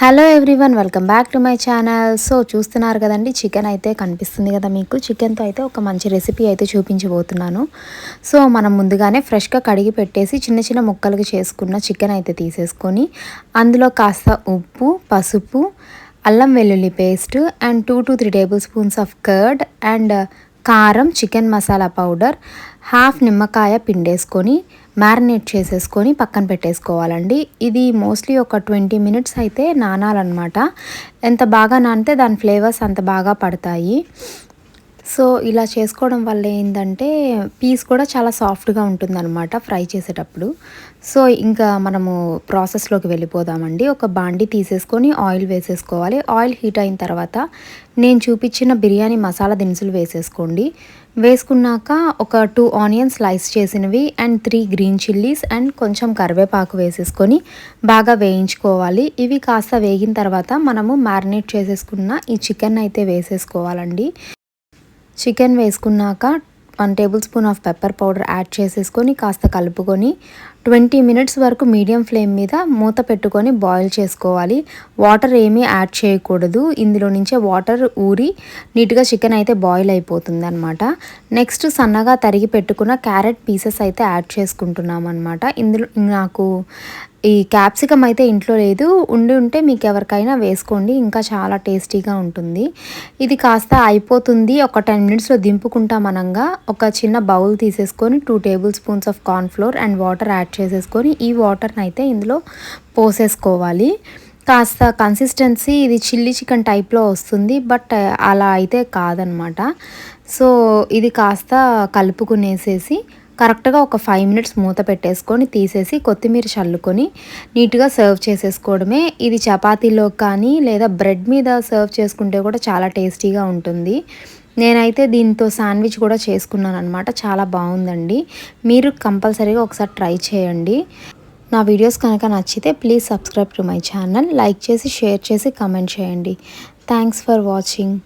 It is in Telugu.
Hello everyone, welcome back to my channel. So చూస్తున్నారు కదండి, చికెన్ అయితే కనిపిస్తుంది కదా మీకు. చికెన్తో అయితే ఒక మంచి రెసిపీ అయితే చూపించబోతున్నాను. సో మనం ముందుగానే ఫ్రెష్గా కడిగి పెట్టేసి చిన్న చిన్న ముక్కలుగా చేసుకున్న చికెన్ అయితే తీసేసుకొని అందులో కాస్త ఉప్పు, పసుపు, అల్లం వెల్లుల్లి paste and 2 to 3 tablespoons of curd and కారం, చికెన్ మసాలా పౌడర్, హాఫ్ నిమ్మకాయ పిండేసుకొని మ్యారినేట్ చేసేసుకొని పక్కన పెట్టేసుకోవాలండి. ఇది మోస్ట్లీ ఒక 20 మినిట్స్ అయితే నానాలన్నమాట. ఎంత బాగా నానితే దాని ఫ్లేవర్స్ అంత బాగా పడతాయి. సో ఇలా చేసుకోవడం వల్ల ఏంటంటే పీస్ కూడా చాలా సాఫ్ట్గా ఉంటుందన్నమాట ఫ్రై చేసేటప్పుడు. సో ఇంకా మనము ప్రాసెస్లోకి వెళ్ళిపోదామండి. ఒక బాండి తీసేసుకొని ఆయిల్ వేసేసుకోవాలి. ఆయిల్ హీట్ అయిన తర్వాత నేను చూపించిన బిర్యానీ మసాలా దినుసులు వేసేసుకోండి. వేసుకున్నాక ఒక 2 ఆనియన్స్ స్లైస్ చేసినవి అండ్ 3 గ్రీన్ చిల్లీస్ అండ్ కొంచెం కరివేపాకు వేసేసుకొని బాగా వేయించుకోవాలి. ఇవి కాస్త వేగిన తర్వాత మనము మ్యారినేట్ చేసేసుకున్న ఈ చికెన్ అయితే వేసేసుకోవాలండి. చికెన్ వేసుకున్నాక 1 table spoon of pepper powder add చేసేసుకొని కాస్త కలుపుకొని 20 మినిట్స్ వరకు మీడియం ఫ్లేమ్ మీద మూత పెట్టుకొని బాయిల్ చేసుకోవాలి. వాటర్ ఏమీ యాడ్ చేయకూడదు. ఇందులో నుంచే వాటర్ ఊరి నీట్గా చికెన్ అయితే బాయిల్ అయిపోతుంది అనమాట. నెక్స్ట్ సన్నగా తరిగి పెట్టుకున్న క్యారెట్ పీసెస్ అయితే యాడ్ చేసుకుంటున్నాం అనమాట. ఇందులో నాకు ఈ క్యాప్సికమ్ అయితే ఇంట్లో లేదు, ఉంటే మీకు ఎవరికైనా వేసుకోండి, ఇంకా చాలా టేస్టీగా ఉంటుంది. ఇది కాస్త అయిపోతుంది. ఒక 10 మినిట్స్లో దింపుకుంటాం అనంగా ఒక చిన్న బౌల్ తీసేసుకొని 2 table spoons of cornflour and water add చేసేసుకొని ఈ వాటర్ని అయితే ఇందులో పోసేసుకోవాలి. కాస్త కన్సిస్టెన్సీ ఇది చిల్లీ చికెన్ టైప్లో వస్తుంది, బట్ అలా అయితే కాదనమాట. సో ఇది కాస్త కలుపుకునేసేసి కరెక్ట్గా ఒక 5 మినిట్స్ మూత పెట్టేసుకొని తీసేసి కొత్తిమీర చల్లుకొని నీట్గా సర్వ్ చేసేసుకోవడమే. ఇది చపాతీలో కానీ లేదా బ్రెడ్ మీద సర్వ్ చేసుకుంటే కూడా చాలా టేస్టీగా ఉంటుంది. నేనైతే దీంతో శాండ్విచ్ కూడా చేసుకున్నాను అనమాట. చాలా బాగుందండి. మీరు కంపల్సరీగా ఒకసారి ట్రై చేయండి. నా వీడియోస్ కనుక నచ్చితే please subscribe to my channel. Like చేసి, షేర్ చేసి, కమెంట్ చేయండి. Thanks for watching.